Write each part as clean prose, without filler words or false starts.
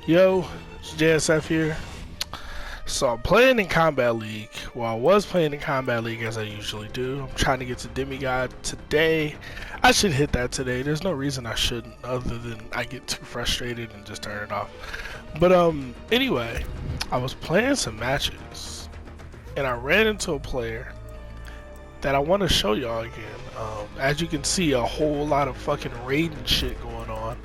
Yo, it's JSF here. So I'm playing in Combat League. Well, I was playing in Combat League as I usually do. I'm trying to get to Demigod today. I should hit that today. There's no reason I shouldn't, other than I get too frustrated and just turn it off. But anyway, I was playing some matches and I ran into a player that I want to show y'all again. As you can see, a whole lot of fucking Raiden shit going on,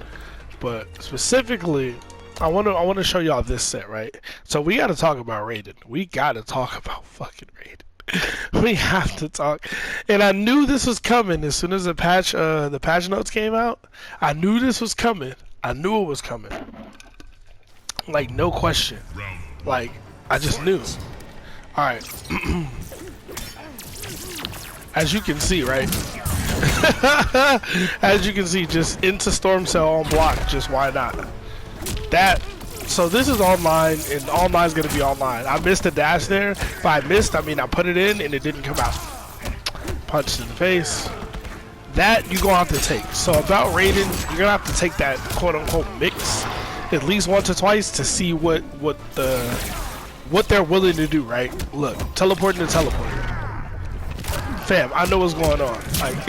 but specifically I want to show y'all this set, right? So we got to talk about Raiden. We got to talk about fucking Raiden. We have to talk. And I knew this was coming as soon as the patch notes came out. I knew this was coming. I knew it was coming. Like, no question. Like, I just knew. All right. As you can see, right? As you can see, just into Storm Cell on block. Just why not? So this is online, and online is going to be online. I missed the dash there. If I missed, I mean I put it in and it didn't come out. Punched in the face. That you're going to have to take. So about Raiden, you're going to have to take that quote-unquote mix at least once or twice to see what they're willing to do, right? Look, teleporting to teleporting. Fam, I know what's going on. Like,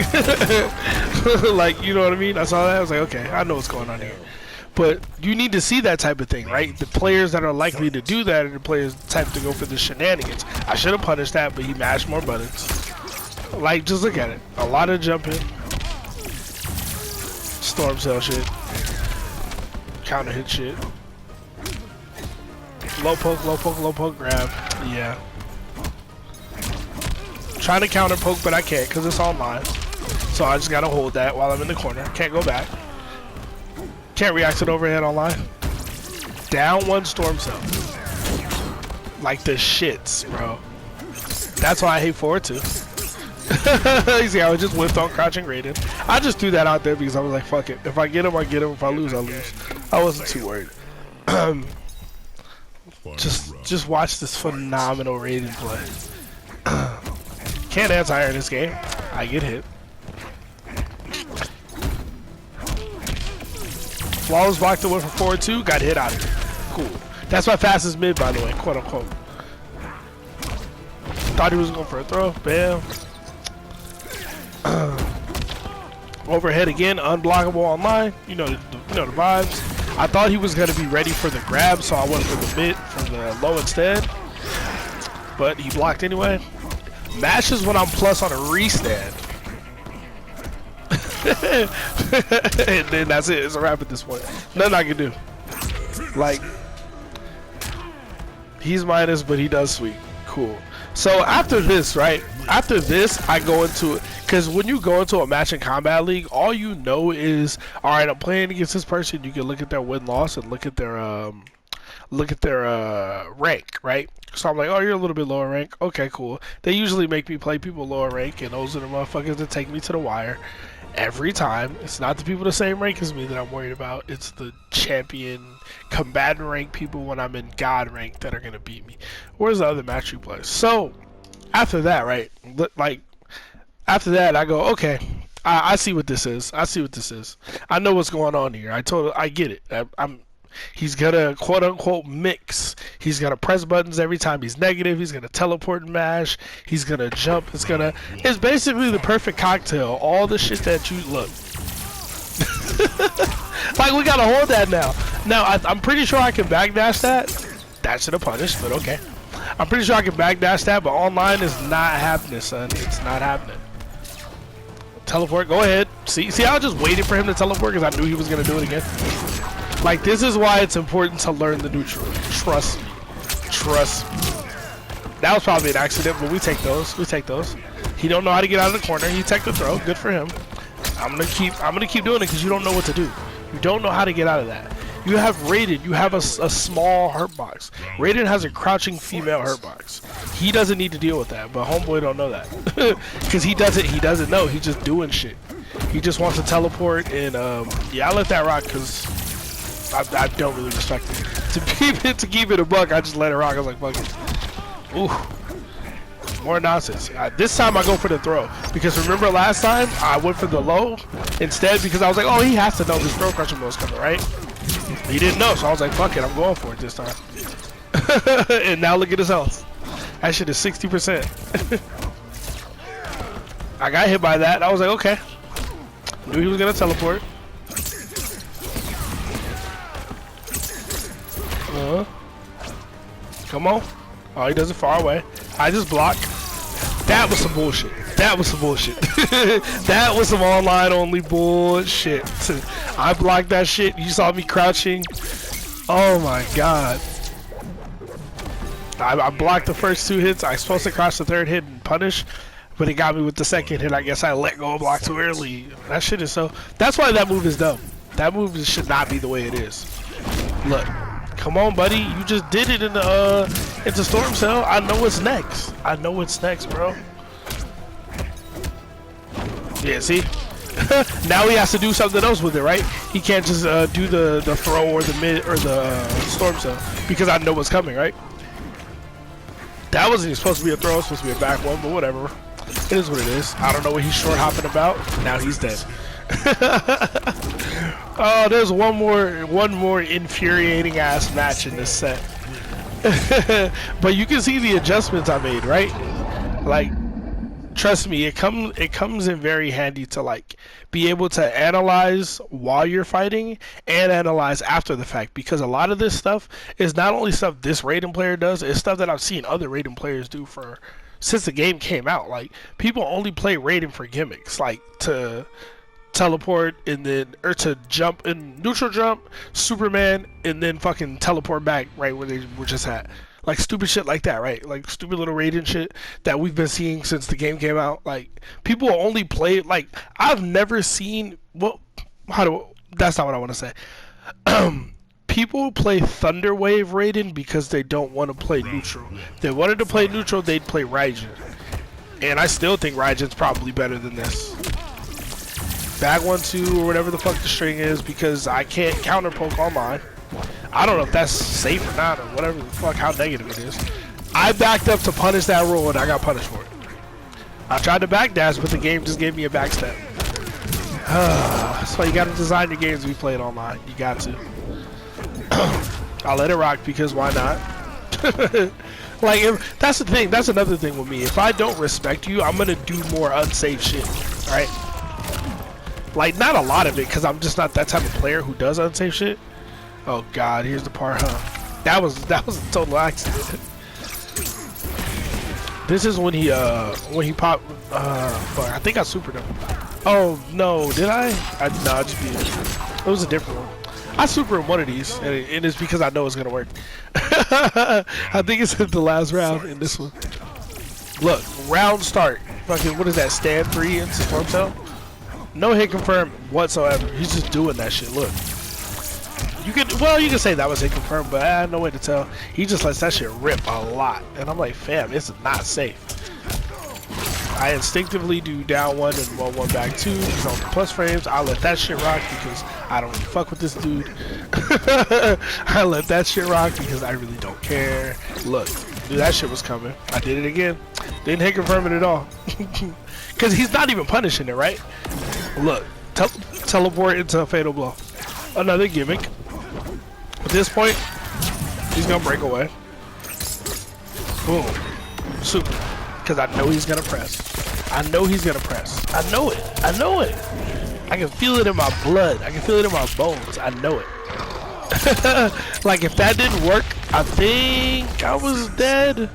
like, you know what I mean? I saw that, I was like, okay, I know what's going on here. But you need to see that type of thing, right? The players that are likely to do that are the players type to go for the shenanigans. I should have punished that, but he mashed more buttons. Like, just look at it. A lot of jumping. Storm Cell shit. Counter hit shit. Low poke, grab. Yeah. Trying to counter poke, but I can't because it's online. So I just gotta hold that while I'm in the corner. Can't go back. Can't react to the overhead online. Down one Storm Cell. Like the shits, bro. That's why I hate forward 2. You see, I was just whipped on crouching Raiden. I just threw that out there because I was like, fuck it. If I get him, I get him. If I lose, I lose. I wasn't too worried. Just watch this phenomenal Raiden play. Can't anti-air in this game. I get hit. Flawless block the one for forward 2, got hit out of it. Cool. That's my fastest mid, by the way, quote unquote. Thought he was going for a throw. Bam. Overhead again, unblockable online. You know the vibes. I thought he was gonna be ready for the grab, so I went for the mid, for the low instead. But he blocked anyway. Mashes when I'm plus on a restand. And then that's it. It's a wrap at this point. Nothing I can do. Like, he's minus, but he does sweep. Cool. So after this, right? After this, I go into it because when you go into a match in Combat League, all you know is, all right, I'm playing against this person. You can look at their win-loss and look at their rank, right? So I'm like, oh, you're a little bit lower rank. Okay, cool. They usually make me play people lower rank, and those are the motherfuckers that take me to the wire. Every time. It's not the people the same rank as me that I'm worried about. It's the champion combatant rank people when I'm in God rank that are going to beat me. Where's the other match you play? So, after that, right? Like, after that, I go, okay, I see what this is. I see what this is. I know what's going on here. I get it. He's gonna quote unquote mix. He's gonna press buttons every time he's negative. He's gonna teleport and mash. He's gonna jump. It's basically the perfect cocktail. All the shit that you look. Like, we gotta hold that now. Now I'm pretty sure I can backdash that. That should have punished, but okay. I'm pretty sure I can backdash that, but online is not happening, son. It's not happening. Teleport. Go ahead. See, I was just waiting for him to teleport because I knew he was gonna do it again. Like, this is why it's important to learn the neutral. Trust me. Trust me. That was probably an accident, but we take those. We take those. He don't know how to get out of the corner. He took the throw. Good for him. I'm gonna keep doing it because you don't know what to do. You don't know how to get out of that. You have Raiden. You have a small hurt box. Raiden has a crouching female hurt box. He doesn't need to deal with that, but homeboy don't know that because he doesn't know. He's just doing shit. He just wants to teleport, and yeah, I let that rock because I don't really respect it. To keep it a buck, I just let it rock. I was like, fuck it. Ooh. More nonsense. This time I go for the throw. Because remember last time, I went for the low instead because I was like, oh, he has to know this throw crusher mode is coming, right? He didn't know, so I was like, fuck it, I'm going for it this time. And now look at his health. That shit is 60%. I got hit by that. I was like, okay. Knew he was gonna teleport. Come on. Oh, he does it far away. I just block. That was some bullshit. That was some bullshit. That was some online only bullshit. I blocked that shit. You saw me crouching. Oh my god. I blocked the first 2 hits. I was supposed to crouch the 3rd hit and punish, but it got me with the 2nd hit. I guess I let go of block too early. That shit is so... That's why that move is dumb. That move should not be the way it is. Look. Come on, buddy. You just did it in the Storm Cell. I know what's next. I know what's next, bro. Yeah, see? Now he has to do something else with it, right? He can't just do the throw or the mid or the Storm Cell because I know what's coming, right? That wasn't even supposed to be a throw. It was supposed to be a back one, but whatever. It is what it is. I don't know what he's short hopping about. Now he's dead. Oh, there's one more infuriating ass match in this set. But you can see the adjustments I made, right? Like, trust me, it comes in very handy to like be able to analyze while you're fighting and analyze after the fact, because a lot of this stuff is not only stuff this Raiden player does, it's stuff that I've seen other Raiden players do for since the game came out. Like, people only play Raiden for gimmicks, like to teleport and then or to jump in neutral jump, Superman, and then fucking teleport back right where they were just at. Like stupid shit like that, right? Like stupid little Raiden shit that we've been seeing since the game came out. Like, people only play, like, I've never seen, well, that's not what I want to say. People play Thunder Wave Raiden because they don't want to play neutral. If they wanted to play neutral, they'd play Raiden. And I still think Raiden's probably better than this. Back 1-2 or whatever the fuck the string is, because I can't counter poke on mine. I don't know if that's safe or not, or whatever the fuck, how negative it is. I backed up to punish that roll and I got punished for it. I tried to backdash, but the game just gave me a backstep. That's why you gotta design your games to be played online. You got to. I'll let it rock because why not? Like, that's the thing, that's another thing with me. If I don't respect you, I'm gonna do more unsafe shit, right? Like, not a lot of it, because I'm just not that type of player who does unsafe shit. Oh god, here's the part, huh? That was a total accident. This is when he popped, fuck, I think I supered him. Oh no, did I? No, I just beat it. It was a different one. I super in one of these, and it's because I know it's gonna work. I think it's the last round in this one. Look, round start. Fucking, what is that, stand 3 into Storm Cell? No hit confirm whatsoever. He's just doing that shit, look. You can say that was hit confirm, but I had no way to tell. He just lets that shit rip a lot. And I'm like, fam, it's not safe. I instinctively do down 1 and 1-1 back 2. He's on the plus frames. I let that shit rock because I don't really fuck with this dude. I let that shit rock because I really don't care. Look, dude, that shit was coming. I did it again. Didn't hit confirm it at all. Because he's not even punishing it, right? Look, teleport into a fatal blow. Another gimmick. At this point, he's gonna break away. Boom. Super. Because I know he's gonna press. I know he's gonna press. I know it. I know it. I can feel it in my blood. I can feel it in my bones. I know it. Like, if that didn't work, I think I was dead.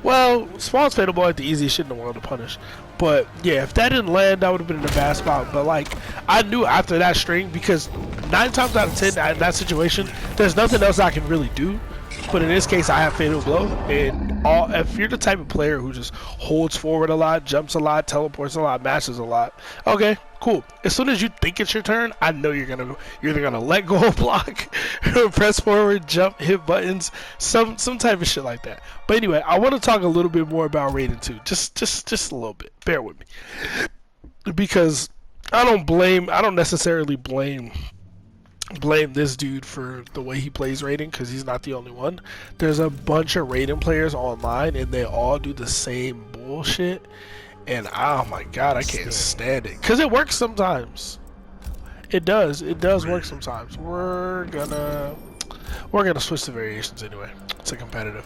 Well, Spawn's fatal blow ain't the easiest shit in the world to punish. But yeah, if that didn't land, I would have been in a bad spot. But like, I knew after that string, because 9 times out of 10 in that situation, there's nothing else I can really do. But in this case, I have fatal blow, and if you're the type of player who just holds forward a lot, jumps a lot, teleports a lot, mashes a lot, okay, cool. As soon as you think it's your turn, I know you're either gonna let go of block, press forward, jump, hit buttons, some type of shit like that. But anyway, I want to talk a little bit more about Raiden 2, just a little bit. Bear with me, because I don't necessarily blame this dude for the way he plays Raiden, because he's not the only one. There's a bunch of Raiden players online and they all do the same bullshit, and oh my god, I can't stand it, because it works sometimes. It does work sometimes. We're gonna switch the variations anyway. It's a competitive.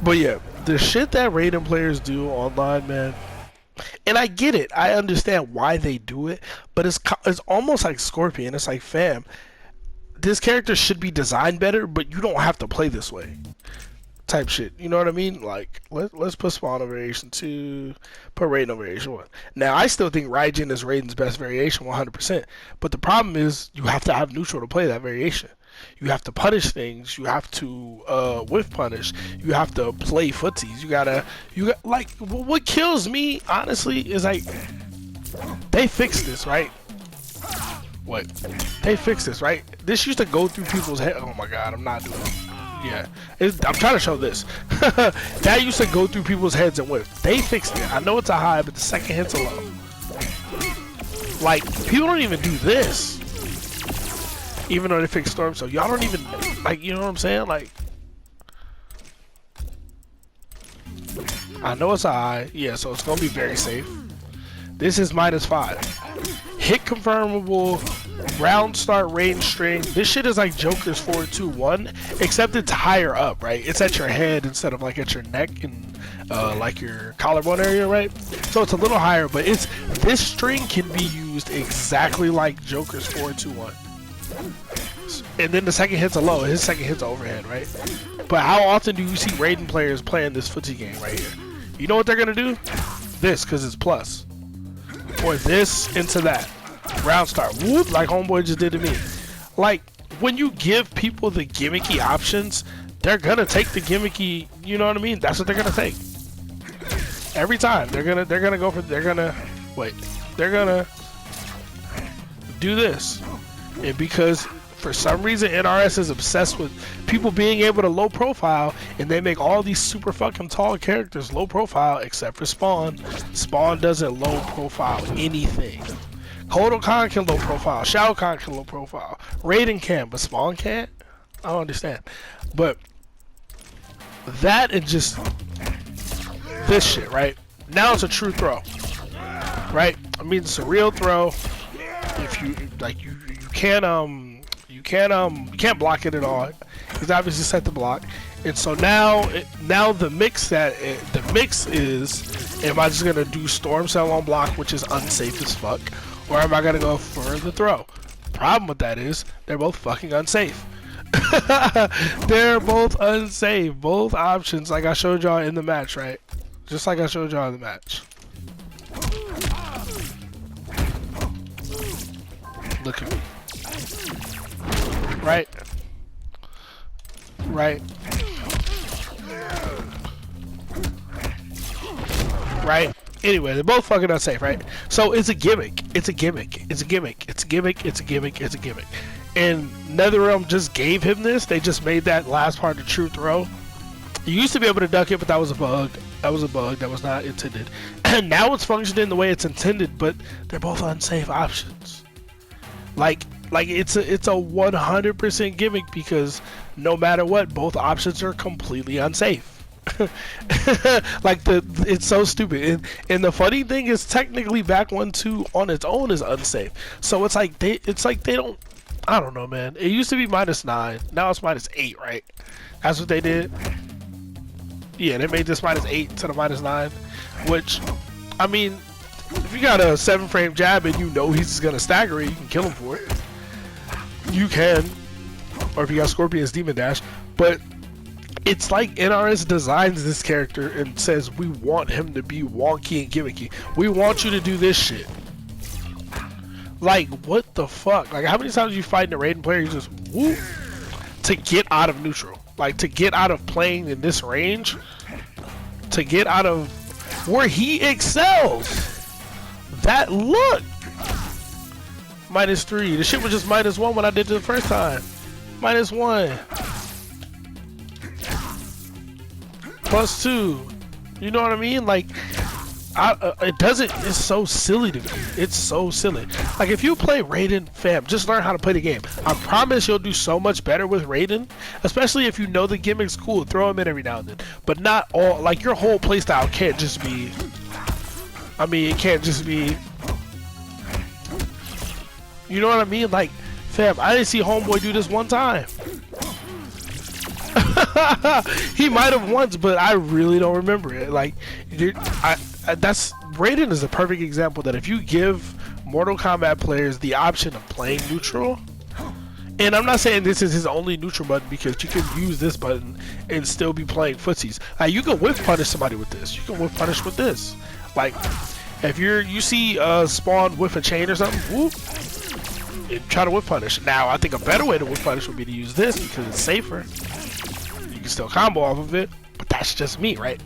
But yeah, the shit that Raiden players do online, man. And I get it. I understand why they do it, but it's almost like Scorpion. It's like, fam, this character should be designed better, but you don't have to play this way. Type shit. You know what I mean? Like, let's put Spawn on variation 2, put Raiden on variation 1. Now, I still think Raiden is Raiden's best variation 100%, but the problem is you have to have neutral to play that variation. You have to punish things. You have to whiff punish. You have to play footsies. You got like, what kills me honestly is like, they fixed this, right? What? They fixed this, right? This used to go through people's head. Oh my god, I'm not doing it. Yeah, I'm trying to show this. That used to go through people's heads and whiff. They fixed it. I know it's a high, but the second hit's a low. Like, people don't even do this. Even though they fixed Storm, so y'all don't even, like, you know what I'm saying? Like, I know it's a high, yeah, so it's gonna be very safe. This is -5. Hit confirmable, round start range string. This shit is like Joker's 4-2-1, except it's higher up, right? It's at your head instead of like at your neck and like your collarbone area, right? So it's a little higher, but this string can be used exactly like Joker's 4-2-1. And then the second hit's a low, his second hit's overhead, right? But how often do you see Raiden players playing this footsie game right here? You know what they're gonna do? This, because it's plus. Or this into that. Round start. Whoop, like homeboy just did to me. Like, when you give people the gimmicky options, they're gonna take the gimmicky, you know what I mean? That's what they're gonna take. Every time. They're gonna do this. And because for some reason NRS is obsessed with people being able to low profile, and they make all these super fucking tall characters low profile except for Spawn. Spawn doesn't low profile anything. Kodo Khan can low profile, Shao Kahn can low profile, Raiden can, but Spawn can't? I don't understand. But that and just this shit, right? Now it's a true throw. Right? I mean, it's a real throw. If you like you can't block it at all. He's obviously set the block, and so now the mix is, am I just gonna do Storm Cell on block, which is unsafe as fuck, or am I gonna go for the throw? Problem with that is they're both fucking unsafe. They're both unsafe. Both options, like I showed y'all in the match, right? Just like I showed y'all in the match. Look at me. Right? Right? Right? Anyway, they're both fucking unsafe, right? So it's a gimmick. It's a gimmick. It's a gimmick. It's a gimmick. It's a gimmick. It's a gimmick. And NetherRealm just gave him this. They just made that last part a true throw. You used to be able to duck it, but that was a bug. That was a bug. That was not intended. And now it's functioning the way it's intended, but they're both unsafe options. Like it's a 100% gimmick, because no matter what, both options are completely unsafe. Like it's so stupid. And the funny thing is, technically back 1-2 on its own is unsafe. So it's like they don't, I don't know, man. It used to be -9, now it's -8, right? That's what they did. Yeah, they made this -8 to the -9, which, I mean, if you got a 7-frame jab and you know he's just gonna stagger it, you can kill him for it. You can, or if you got Scorpion's Demon Dash. But it's like NRS designs this character and says, we want him to be wonky and gimmicky. We want you to do this shit. Like, what the fuck? Like, how many times you fight a Raiden player, you just whoop to get out of neutral? Like, to get out of playing in this range, to get out of where he excels. That look! -3. The shit was just -1 when I did it the first time. -1. +2. You know what I mean? Like, it doesn't, it's so silly to me. It's so silly. Like, if you play Raiden, fam, just learn how to play the game. I promise you'll do so much better with Raiden, especially if you know the gimmick's cool. Throw him in every now and then. But not all, like, your whole playstyle can't just be, I mean, it can't just be You know what I mean? Like, fam, I didn't see Homeboy do this one time. He might have once, but I really don't remember it. Like, that's Raiden is a perfect example that if you give Mortal Kombat players the option of playing neutral, and I'm not saying this is his only neutral button, because you can use this button and still be playing footsies. Like, you can whiff punish somebody with this. You can whiff punish with this. Like, if you see Spawn whiff a chain or something, whoop, and try to whiff punish. Now, I think a better way to whiff punish would be to use this because it's safer. You can still combo off of it, but that's just me, right?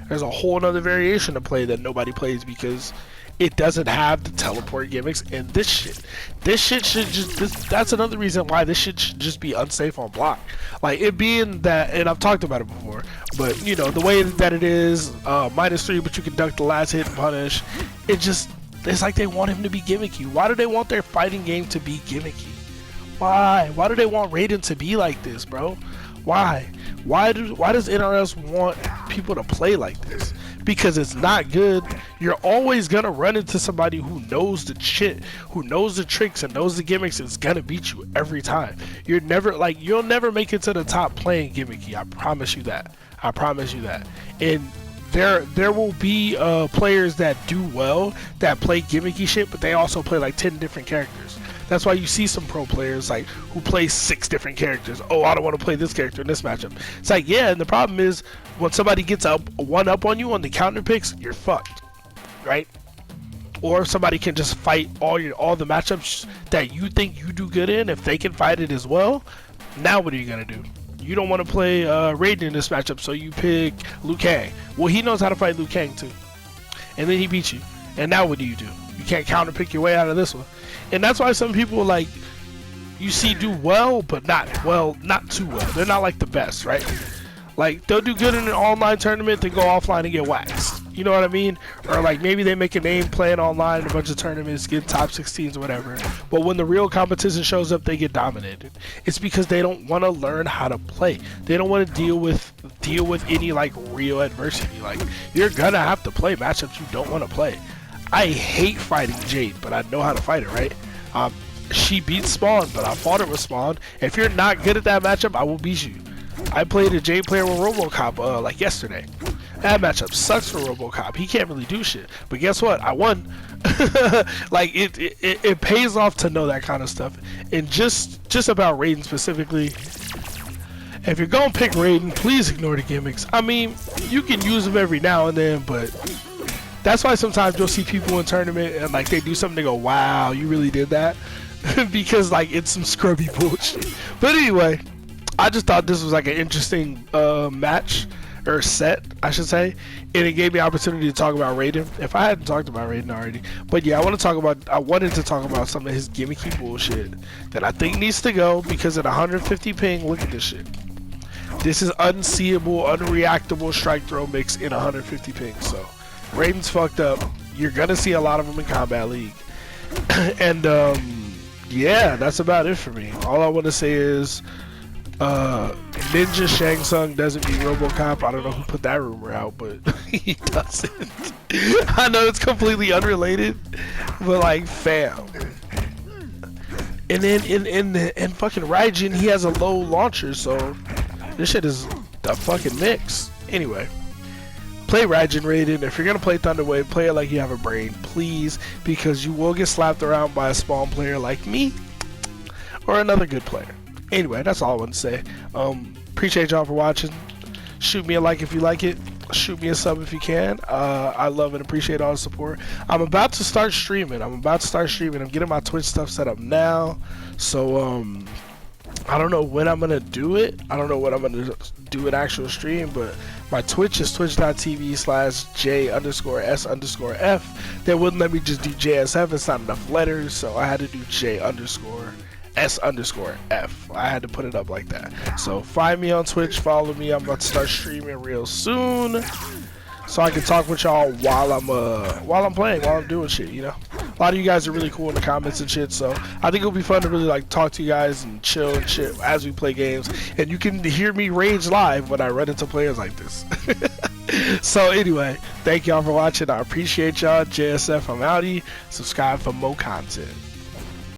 There's a whole other variation to play that nobody plays because it doesn't have the teleport gimmicks and this shit. This shit should just, that's another reason why this shit should just be unsafe on block. Like, it being that, and I've talked about it before, but you know, the way that it is, -3, but you can duck the last hit and punish, it's like they want him to be gimmicky. Why do they want their fighting game to be gimmicky? Why? Why do they want Raiden to be like this, bro? Why? Why does NRS want people to play like this? Because it's not good. You're always gonna run into somebody who knows the shit, who knows the tricks and knows the gimmicks, and is gonna beat you every time. You'll never make it to the top playing gimmicky. I promise you that. I promise you that. And there will be players that do well, that play gimmicky shit, but they also play like 10 different characters. That's why you see some pro players like who play 6 different characters. Oh, I don't want to play this character in this matchup. It's like, yeah, and the problem is when somebody gets one up on you on the counter picks, you're fucked, right? Or if somebody can just fight all the matchups that you think you do good in, if they can fight it as well, now what are you gonna do? You don't want to play Raiden in this matchup, so you pick Liu Kang. Well, he knows how to fight Liu Kang too, and then he beats you. And now what do? You can't counter pick your way out of this one. And that's why some people, like, you see do well, but not too well. They're not like the best, right? Like, they'll do good in an online tournament, then go offline and get waxed. You know what I mean? Or like maybe they make a name playing online in a bunch of tournaments, get top 16s or whatever. But when the real competition shows up, they get dominated. It's because they don't want to learn how to play. They don't want to deal with any like real adversity. Like, you're gonna have to play matchups you don't want to play. I hate fighting Jade, but I know how to fight her, right? She beats Spawn, but I fought her with Spawn. If you're not good at that matchup, I will beat you. I played a Jade player with RoboCop like yesterday. That matchup sucks for RoboCop. He can't really do shit. But guess what? I won. Like, it pays off to know that kind of stuff. And just about Raiden specifically, if you're gonna pick Raiden, please ignore the gimmicks. I mean, you can use them every now and then, but that's why sometimes you'll see people in tournament and like they do something, they go, wow, you really did that? Because like it's some scrubby bullshit. But anyway, I just thought this was like an interesting match, or set, I should say, and it gave me opportunity to talk about Raiden. If I hadn't talked about Raiden already, but yeah, I wanted to talk about some of his gimmicky bullshit that I think needs to go, because at 150 ping, look at this shit. This is unseeable, unreactable strike throw mix in 150 ping. So Raiden's fucked up. You're gonna see a lot of them in Combat League. And yeah, that's about it for me. All I want to say is Ninja Shang Tsung doesn't beat RoboCop. I don't know who put that rumor out, but he doesn't. I know it's completely unrelated, but like, fam. And then in fucking Raiden, he has a low launcher, so this shit is the fucking mix. Anyway, play Raiden. If you're gonna play Thunderwave, play it like you have a brain, please, because you will get slapped around by a Spawn player like me or another good player. Anyway, that's all I want to say. Appreciate y'all for watching. Shoot me a like if you like it. Shoot me a sub if you can. I love and appreciate all the support. I'm about to start streaming. I'm getting my Twitch stuff set up now. So I don't know when I'm gonna do it. I don't know when I'm gonna do an actual stream, but my Twitch is twitch.tv/J_S_F. They wouldn't let me just do JSF. It's not enough letters, so I had to do J_S_F. I had to put it up like that. So find me on Twitch, follow me. I'm about to start streaming real soon, so I can talk with y'all while I'm playing, while I'm doing shit, you know. A lot of you guys are really cool in the comments and shit, so I think it'll be fun to really like talk to you guys and chill and shit as we play games. And you can hear me rage live when I run into players like this. So anyway, thank y'all for watching. I appreciate y'all. JSF, I'm outie. Subscribe for more content.